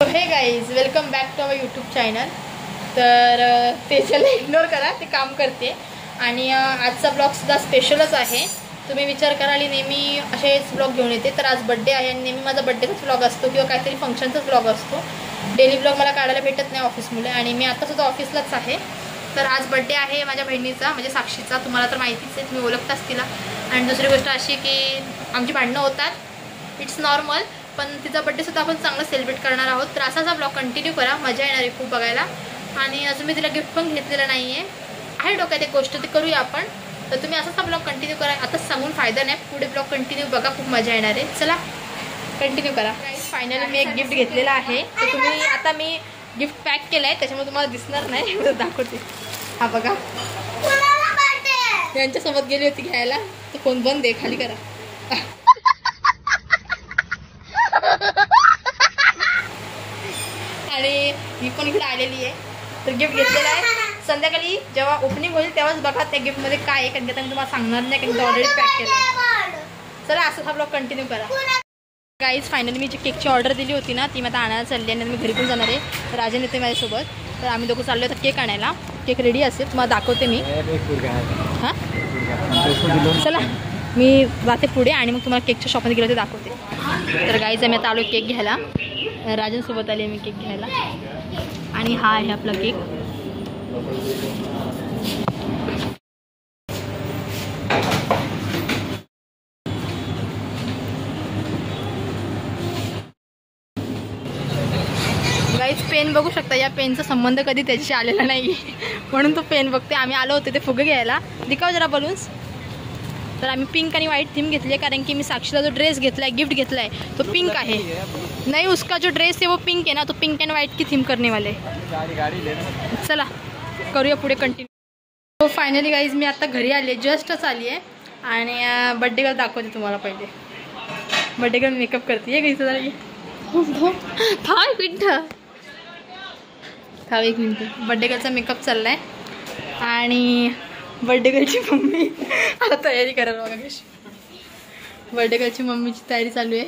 हे guys welcome back to our YouTube channel. तर त्याच्याला इग्नोर करा, ते काम करते. आणि आजचा ब्लॉगसुद्धा स्पेशलच आहे. तुम्ही विचार कराल नेहमी असेच ब्लॉग घेऊन येते, तर आज बड्डे आहे आणि नेहमी माझा बड्डेचाच ब्लॉग असतो किंवा काहीतरी फंक्शनचाच ब्लॉग असतो. डेली ब्लॉग मला काढायला भेटत नाही ऑफिसमुळे, आणि मी आत्तासुद्धा ऑफिसलाच आहे. तर आज बड्डे आहे माझ्या बहिणीचा, म्हणजे साक्षीचा. तुम्हाला तर माहितीच आहे, तुम्ही ओळखताच तिला. आणि दुसरी गोष्ट अशी की आमची भांडणं होतात, इट्स नॉर्मल, पण तिचा बड्डेसुद्धा आपण चांगला सेलिब्रेट करणार आहोत. तर असाच ब्लॉग कंटिन्यू करा, मजा येणार आहे खूप बघायला. आणि अजून मी तिला गिफ्ट पण घेतलेलं नाही आहे डोक्यात एक गोष्ट, ते करूया आपण. तर तुम्ही असाच ब्लॉग कंटिन्यू करा, आताच सांगून फायदा नाही, पुढे ब्लॉग कंटिन्यू बघा, खूप मजा येणार आहे. चला कंटिन्यू करा. फायनली मी एक गिफ्ट घेतलेला आहे, तर तुम्ही आता मी गिफ्ट पॅक केलं आहे, त्याच्यामुळे तुम्हाला दिसणार नाही, एवढं दाखवते. हा बघा, यांच्यासोबत गेली होती घ्यायला, तर फोन बंद आहे, खाली करा. आणि मी पण इकडे आलेली आहे, तर गिफ्ट घेतलेलं आहे. संध्याकाळी जेव्हा ओपनिंग होईल तेव्हाच बघा त्या गिफ्टमध्ये काय आहे, कारण की आता मी तुम्हाला सांगणार नाही, कारण की ऑलरेडी पॅक केलं आहे. चला असं हा ब्लॉग कंटिन्यू करा. गाईज फायनली मी जी केकची ऑर्डर दिली होती ना, ती मी आता आणायला चालली आहे, आणि मी घरी पण जाणार आहे. तर राजन येते माझ्यासोबत, तर आम्ही दोघं चाललो होतो केक आणायला. केक रेडी असेल, तुम्हाला दाखवते मी. हां चला मी जाते पुढे, आणि मग तुम्हाला केकच्या शॉपमध्ये गेलो ते दाखवते. तर गाईज आम्ही आता आलो केक घ्यायला, राजनसोबत आली मी केक घ्यायला. आणि हा आहे आपला केक. गाईज पेन बघू शकता, या पेनचा संबंध कधी त्याच्याशी आलेला नाही, म्हणून तो पेन बघते. आम्ही आलो होते ते फुगे घ्यायला. दिखाव जरा बलून्स. तर आम्ही पिंक आणि व्हाईट थीम घेतली आहे, कारण की मी साक्षीला जो ड्रेस घेतला आहे, गिफ्ट घेतला आहे, तो पिंक आहे. नाही, उसका जो ड्रेस है वो पिंक है ना, तो पिंक एंड व्हाईट की थीम करने वाले. चला करूया पुढे कंटिन्यू. तो फायनली गाईज मी आता घरी आले, जस्टच आली आहे. आणि बड्डे गर्ल दाखवते तुम्हाला. पहिले बड्डे गर्ल मेकअप करते आहे गाईज. थांब एक मिनिट. बड्डे गर्लचा मेकअप चालला आहे, आणि बर्थडे गर्लची मम्मी आता तयारी करायला बघा कशी. बर्थडे गर्लची मम्मीची तयारी चालू आहे.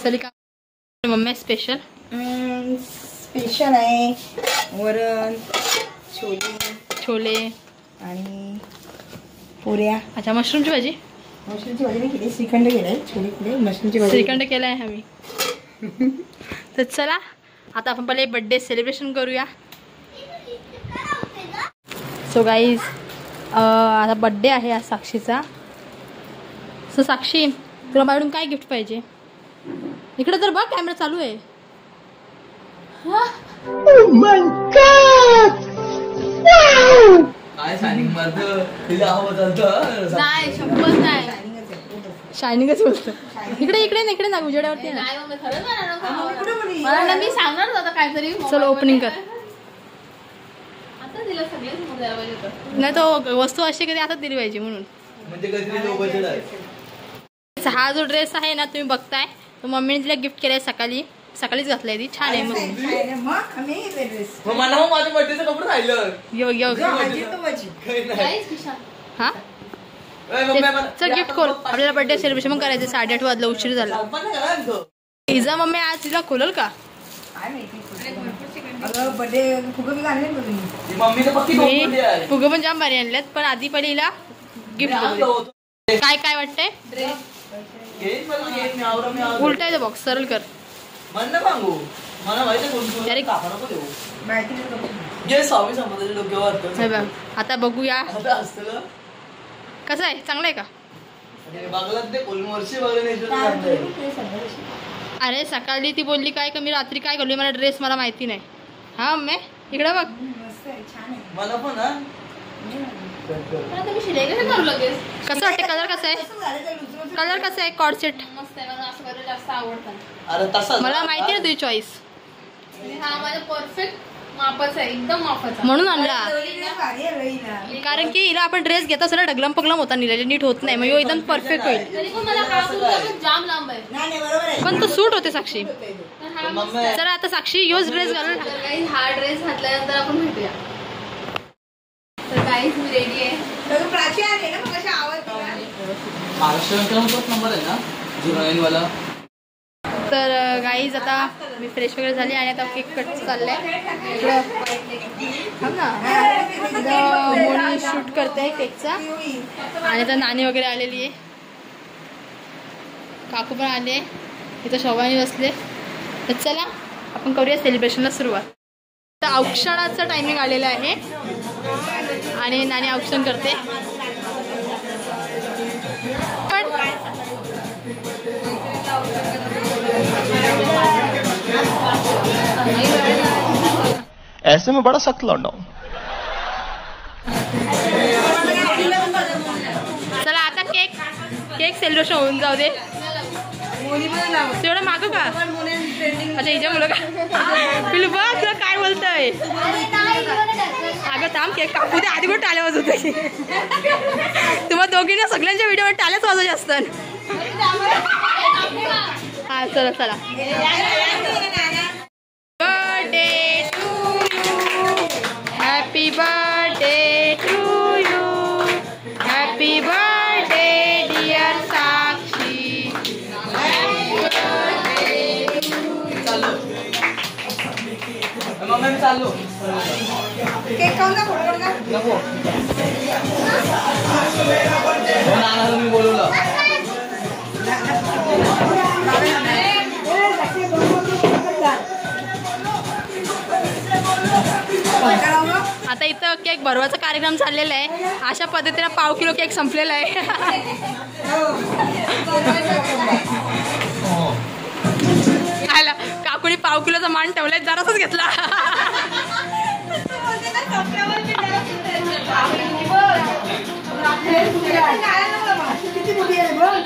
चली का मम्मी स्पेशल आहे वरण, छोले आणि पुऱ्या. अच्छा, मशरूमची भाजी. मशरूमची भाजी केली, श्रीखंड केलाय, छोले केले, मशरूमची भाजी श्रीखंड केला आहे आम्ही. तर चला आता आपण पहिले बर्थडे सेलिब्रेशन करूया. सो गाईज आता बड्डे आहे आज साक्षीचा. सो साक्षी, तुला माझ्याकडून काय गिफ्ट पाहिजे? इकडे तर बघ, कॅमेरा चालू आहे. शायनिंगच बोलतो. इकडे ना उजेड्यावरती. मी सांगणार होता काहीतरी. चल ओपनिंग कर. नाही, तो वस्तू अशी कधी आता दिली पाहिजे म्हणून. हा जो ड्रेस आहे ना, तुम्ही बघताय, तो मम्मीने तिला गिफ्ट केलाय, सकाळीच घातलाय. ती छान आहे. हा चल गिफ्ट खोल. आपल्याला बर्थडे सेलिब्रेशन पण करायचं. 8:30 वाजला, उशीर झाला. तिचा मम्मी आज तिला खोलल का? फुगे पण जाम भारी आणल्यात, पण आधी पहिले हिला गिफ्ट. काय काय वाटतंय? उलटा आहे बॉक्स, सरळ कर. आता बघूया कसं आहे. चांगलं आहे का? अरे सकाळी ती बोलली काय का मी रात्री काय करली, मला ड्रेस मला माहिती नाही. हा मम्मी इकडे बघ. मला पण कसं वाटतं? कलर कसा आहे? कलर कसा आहे? कॉर्ड सेट मला माहिती आहे तुझी चॉईस. परफेक्ट मापाचा आहे, एकदम मापाचा, म्हणून आणला. कारण की हिला आपण ड्रेस घेता सगळं ढगलम पगलम होता, नीट होत नाही, मग एकदम परफेक्ट होईल. पण तो सूट होते साक्षी. जरा आता साक्षी योच ड्रेस घालून. हा ड्रेस घातल्यानंतर आपण भेटूया. तर गाईज मी रेडी आहे. प्राची आहे ना, मग आवाज महाराष्ट्र नंबर आहे ना 09 वाला. तर गाईज आता मी फ्रेश वगैरे झाली आणि आता केक कट चाललाय मोनी शूट करते केकचा. आणि आता नानी वगैरे आलेली आहे, काकू पण आले, इथं शोभानी बसले. तर चला आपण करूया सेलिब्रेशनला सुरुवात. तर औक्षणाचं टायमिंग आलेलं आहे आणि नानी औक्षण करते. ऐसे में बड़ा सख्त लौंडा हूं. चला आता केक सेलिब्रेशन होऊन जाऊ दे. तेवढं मागू का? अच्छा हिच्या मुलं का पिलू बघ तुला काय बोलतय. अगं थांब केक कापू दे आधी. पण टाळ्या वाजवत तुम्हाला दोघींना सगळ्यांच्या व्हिडिओवर टाळ्याच वाजवायच्या असतात. हा चला चला. Birthday to you, happy birthday to you, happy birthday dear Sakshi. चालू केक खाऊन का फोटो का नको मी बोलवलं. आता इथं केक भरवायचा कार्यक्रम चाललेला आहे. अशा पद्धतीने पाव किलो केक संपलेला आहे. काकुनी पाव किलोचा मान ठेवलाय, जरासच घेतला.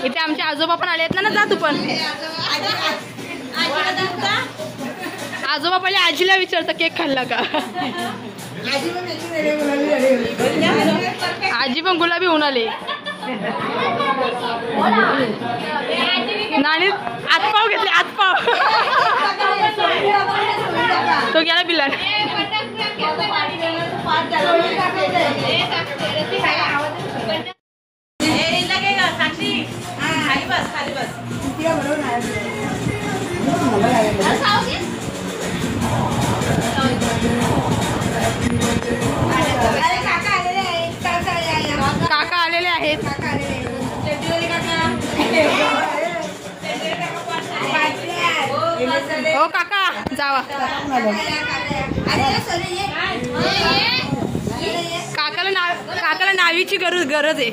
इथे आमचे आजोबा पण आले आहेत ना. जा तू पण. आजोबा पहिले आजीला विचारतं केक खाल्ला का. आजी पण गुलाबी होऊन आले. नानी आतपाव घेतले, आतपाव. तो गेला बिलान. काका आलेले आहेत. हो काका जावा. काकाला नावीची गरज आहे.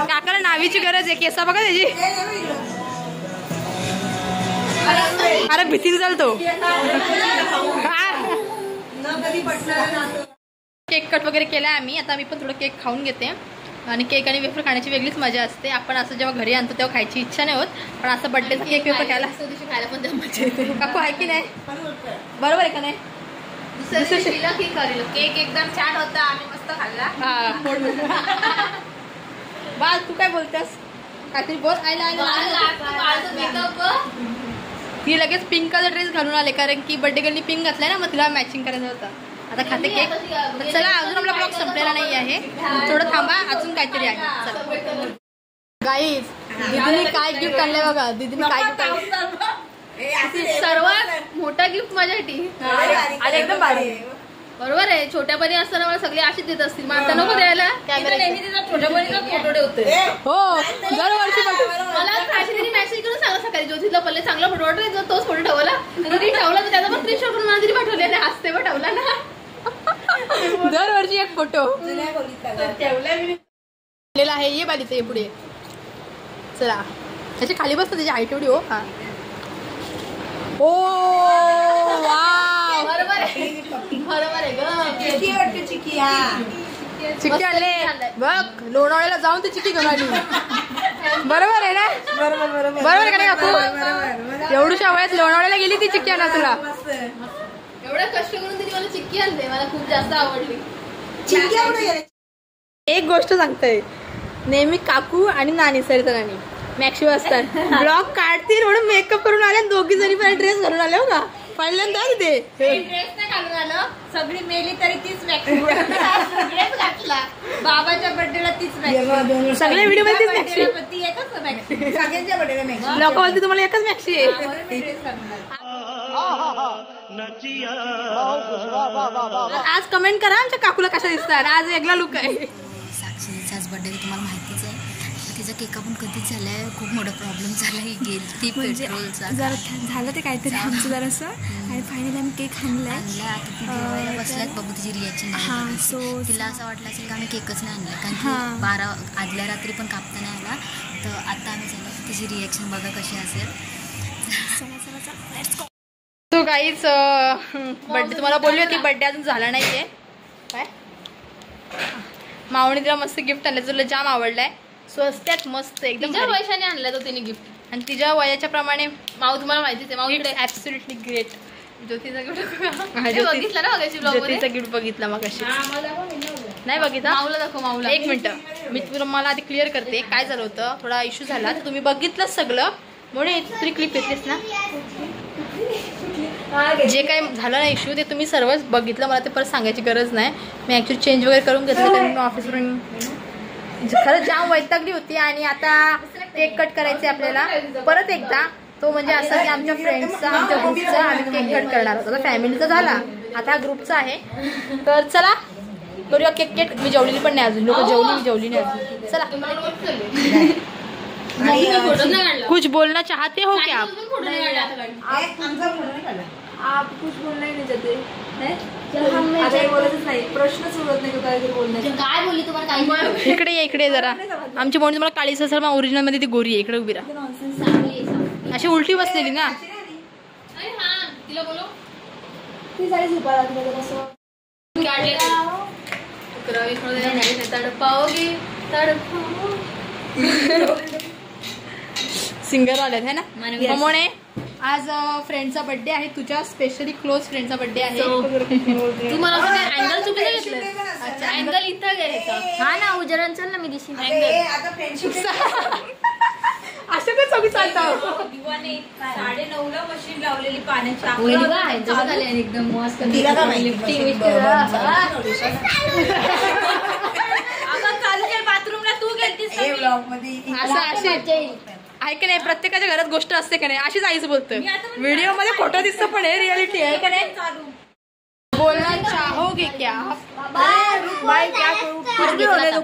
काकाला नावीची गरज आहे. केसा बघा त्याची. अरे भीतीने चालतो. केक कट वगैरे केलाय आम्ही. आता मी पण थोडं केक खाऊन घेते. आणि केक आणि वेफर खाण्याची वेगळीच मजा असते. आपण असं जेव्हा घरी आणतो तेव्हा खायची इच्छा नाही होत, पण असं बर्थडेचा केक वेफर खायला पण तेव्हा मजा येते. काकू आहे की नाही? बरोबर आहे का नाही? केक एकदम छान होता, आम्ही मस्त खाल्ला. बाळ तू काय बोलतेस? काहीतरी बोल. ती लगेच पिंक कलर ड्रेस घालून आले, कारण की बर्थडे गर्लनी पिंक घातलाय ना, मग तिला मॅचिंग करायचं होतं. आता खाते केक. चला अजून आपला ब्लॉग संपलेला नाही आहे, थोडं थांबा, अजून काहीतरी आहे. चला गाईज, दीदीने काय गिफ्ट आणलंय बघा. दीदीने काय गिफ्ट आणलं? सर्वात मोठा गिफ्ट माझ्यासाठी. आणि एकदम भारी. बरोबर आहे. छोट्या बहिणी असताना मला सगळे अशीच देत असतील. मला आता नको द्यायला. छोट्या बहिणीचा फोटो ठेवते. हो दरवर्षी मला तिने मेसेज करून सांगा सकाळी ज्योतीला पहिले चांगला फोटो वाटतो, तोच फोटो ठेवला. तरी ठेवला तर त्याचा पण स्क्रीनशॉट करून मला तरी पाठवले. हसते पण ठेवला ना. दरवर्षी एक फोटो ठेवला आहे. ये बालीच ये पुढे. चला त्याच्या खाली बसतो, त्याची हाईट एवढी. हो हा. ओ वाव, बरोबर आहे. बरोबर आहे ग. चिक्की आणले बघ. लोणावळ्याला जाऊन ते चिक्की घेऊन आली. बरोबर आहे ना? बरोबर आहे का नाही काकू? एवढ्या वयात लोणावळ्याला गेली ती चिक्की आणा तुला. एवढं कष्ट करून तिने मला चिक्की आणले. मला खूप जास्त आवडली. एक गोष्ट सांगते, नेहमी काकू आणि नानी सरिता नानी मॅक्सिमम असतात ब्लॉग काढतील म्हणून मेकअप करून आल्या. दोघी जणी पण ड्रेस घालून आल्या हो का. पहिल्यांदा ते ड्रेस नाही घालून आलं, सगळी मेली तरी तीच ड्रेस घातला. बाबाच्या बर्थडेला तीच मॅक्सी, सगळ्या व्हिडिओ मध्ये तीच मॅक्सी. ती एकच मॅक्सी, सगळ्यांच्या बर्थडेला मॅक्सी. लोक बोलते तुम्हाला एकच मॅक्सी आहे. आज कमेंट करा आमच्या काकूला कशा दिसतात. आज वेगळा लुक आहे. साक्षीचाच बर्थडे तुम्हाला माहितीच आहे. तिचा केक पण कधीच झालाय, खूप मोठा प्रॉब्लेम झाला. ही गेली ती पेट्रोलचा जरा झालं ते काहीतरी आमचं जरासं, आणि फायनली आम्ही केक आणलाय. आता ती जेवायला बसल्यात, बघू तिची रिॲक्शन नाही. सो तिला असं वाटलं असेल की आम्ही केकच नाही आणला, कारण की 12 आदल्या रात्री पण कापता नाही आला. तर आता आम्ही झालं तिची रिॲक्शन बघा कशी असेल. तो काहीच बर्थडे तुम्हाला बोलली होती, बर्थडे अजून झाला नाहीये. काय मावणी तिला मस्त गिफ्ट आणलं, तुला जाम आवडलाय. स्वस्त्यात मस्त एकदम तिच्या भारी. पैशाने आणला तो तिने गिफ्ट. आणि तिच्या वयाच्या प्रमाणे माऊ तुम्हाला माहितीच आहे. माऊ इकडे ऍब्सोल्युटली ग्रेट. ज्योतीचा गिफ्ट बघितला ना मगाशी ब्लॉग मध्ये. ज्योतीचा गिफ्ट बघितला मग नाही बघितला. माऊला दाखव, माऊला. एक मिनिट मी तुम्हाला आधी क्लिअर करते काय झालं होतं. थोडा इश्यू झाला तर तुम्ही बघितलं सगळं, म्हणून तरी क्लिप येतेस ना. जे काय झालं ना इश्यू ते तुम्ही सर्वच बघितलं. मला ते परत सांगायची गरज नाही. मी ऍक्च्युली चेंज वगैरे करून घेतलं, कारण मी ऑफिसवरून खरंच जाम वैतागली होती. आणि आता केक कट करायचे आपल्याला परत एकदा. तो म्हणजे असं की आमच्या फ्रेंड्सचा, आमच्या ग्रुपचा आम्ही केक कट करणार होतो. फॅमिलीचा झाला, आता हा ग्रुपचा आहे. तर चला करूया केक केक. मी जेवलेली पण नाही अजून. लोक जेवली, मी जेवली नाही अजून. चला. फोटो नाही काढला. कुछ बोलना चाहते हो क्या आप? फोटो नाही काढला. आप कुछ बोलना ही नहीं चाहते हैं? आता बोलतच नाही, प्रश्नच उरत नाही काहीतरी बोलण्याचा. काय बोलली तुम्हाला काही इकडे ये, इकडे जरा. आमची म्हणून तुम्हाला काळीच असेल, मग ओरिजिनल मध्ये ती गोरी आहे. इकडे उभी राहा. अशी उलटी बसलेली ना. अरे हा, तिला बोलो. ती साडी झोपायला लागली कसं. काढले तडपाओगे तडपाओ. सिंगर आल्यात है ना. म्हणून आज फ्रेंडचा बर्थडे आहे, तुझ्या स्पेशली क्लोज फ्रेंडचा बर्थडे आहे. तू मला अँगल चुकीचं घेतलं. अच्छा, अँगल इथं घ्यायचं. हा ना, उजरण चल ना, मी दिशी. आता फ्रेंडशिप असं काय सगळी चालतं. 9:30ला मशीन लावलेली पाण्याची. एकदम मस्त बाथरूमला तू गेलतीस ब्लॉग मध्ये. असं असे आहे की नाही. प्रत्येकाच्या घरात गोष्ट असते का नाही, अशीच आईच बोलतं. व्हिडिओ मध्ये खोटं दिसतं पण हे रियालिटी आहे का नाही. बोलना चाहोगे क्या? भाई क्या करूं,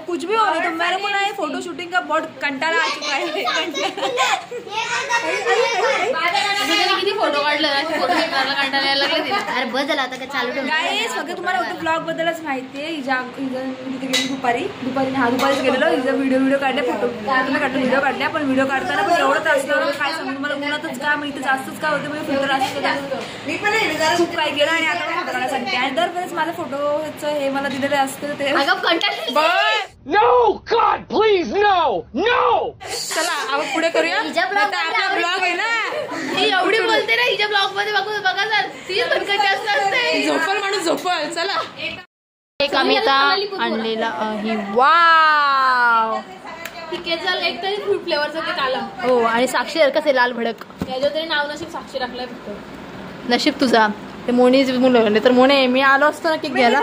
कुछ भी होने दो. मेरे को ना ये फोटो शूटिंग का बहुत कंटाळा आ चुका है. किती फोटो काढले, फोटो काढायला कंटाळा लागले तिला. अरे बस झाला आता काय चालू ठेव. गाईस फक्त तुम्हाला फक्त ब्लॉग बद्दलच माहिती आहे. तिथे गेली दुपारी दुपारीच गेलेलो. हिचा व्हिडिओ काढले, फोटो व्हिडिओ काढल्या. पण व्हिडिओ काढताना पण एवढंच असतं काय सांगू मला. उन्हातच का मग इथे जास्तच काय होतं, म्हणजे फिल्टर असतं खूप काय केलं. आणि आता फोटो काढायला सांगते. आणि दरवेळेस माझं फोटोचं हे मला दिलेलं असतं ते. No, God, please, no, no! चला आपण पुढे करूया. आपला ब्लॉग आहे ना. ती एवढी बोलते ना, हिच्या ब्लॉग मध्ये बघा सर, ती पण कधी असते. झोपल माणूस झोपल. चला एक आम्ही आता आणलेला आहे. वाव, एक तरी फ्रूट फ्लेवरचा केक आला. हो. आणि साक्षी कसे लाल भडक. त्याच्या तरी नाव नशीब साक्षी टाकलंय फक्त. नशीब तुझा. ते मोनीच मुलं तर मोने मी आलो असतो ना केक घ्यायला.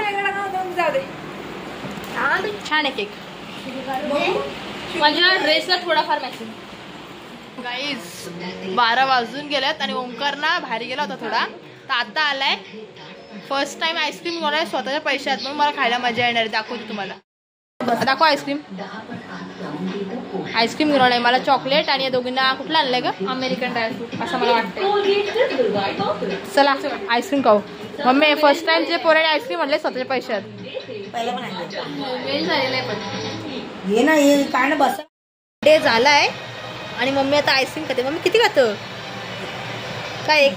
छान आहे केक. माझ्या ड्रेसला थोडाफार मॅचिंग. गाईज 12 वाजून गेल्यात आणि ओंकार ना बाहेर गेला होता थोडा, तर आता आलाय. फर्स्ट टाइम आईस्क्रीम घेऊन स्वतःच्या पैशात, म्हणून मला खायला मजा येणार आहे. दाखवते तुम्हाला. दाखव आईस्क्रीम. आईस्क्रीम घेऊन आलाय. मला चॉकलेट आणि या दोघींना कुठलं आणलंय का, अमेरिकन ड्रायफ्रूट असं मला वाटतं. चला आईस्क्रीम खाऊ. मम्मी फर्स्ट टाइम जे पोराने आईस्क्रीम आणले स्वतःच्या पैशात. वेळ झालेला आहे पण ये ना ये काय ना बस. डे झालाय आणि मम्मी आता आईस्क्रीम खाते. मम्मी किती खातं काय. एक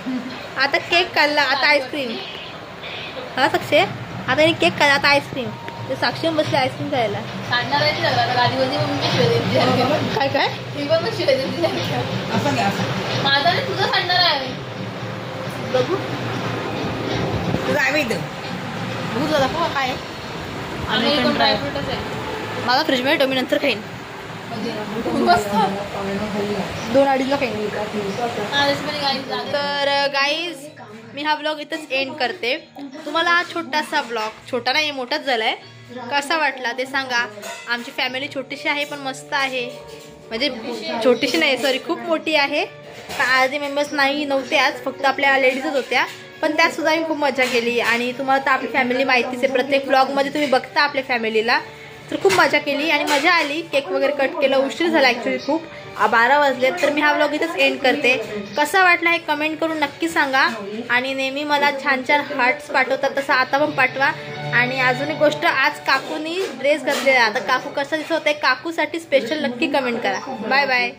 आता केक खाल्ला, आता आईस्क्रीम. हा साक्षी आता केक खाल्ला, आता आईस्क्रीम. ते साक्षी बसले आईस्क्रीम खायला. सांडणार आहे गाडीमध्ये. काय काय मी पण शिवाय माझा नाही तुझा सांडणार आहे. बघू आम्ही बघू दाखव काय. अमेरिकन ड्रायफ्रूटच आहे. माझा फ्रीजमध्ये ठेव, मी नंतर खाईन. मस्त 2-2.5ला खाईन. तर तर गाईज मी हा ब्लॉग इथंच एंड करते. तुम्हाला हा छोटासा ब्लॉग, छोटा नाही मोठाच झाला आहे, कसा वाटला ते सांगा. आमची फॅमिली छोटीशी आहे पण मस्त आहे. म्हणजे छोटीशी नाही, सॉरी, खूप मोठी आहे. आधी मेंबर्स नव्हते आज, फक्त आपल्या लेडीजच होत्या. पण त्यातसुद्धा आम्ही खूप मजा केली. आणि तुम्हाला तर आपली फॅमिली माहितीच आहे, प्रत्येक ब्लॉगमध्ये तुम्ही बघता आपल्या फॅमिलीला. तर खूप मजा केली आणि मजा आली. केक वगैरे कट केलं, उशीर झाला ॲक्च्युली, खूप 12 वाजलेत. तर मी हा ब्लॉग इथंच एंड करते. कसा वाटला हे कमेंट करून नक्की सांगा. आणि नेहमी मला छान छान हार्ट्स पाठवतात, तसं आता पण पाठवा. आणि अजून एक गोष्ट, आज काकूनी ड्रेस घातलेला. आता काकू कसा दिसत होता, काकूसाठी स्पेशल नक्की कमेंट करा. Bye bye.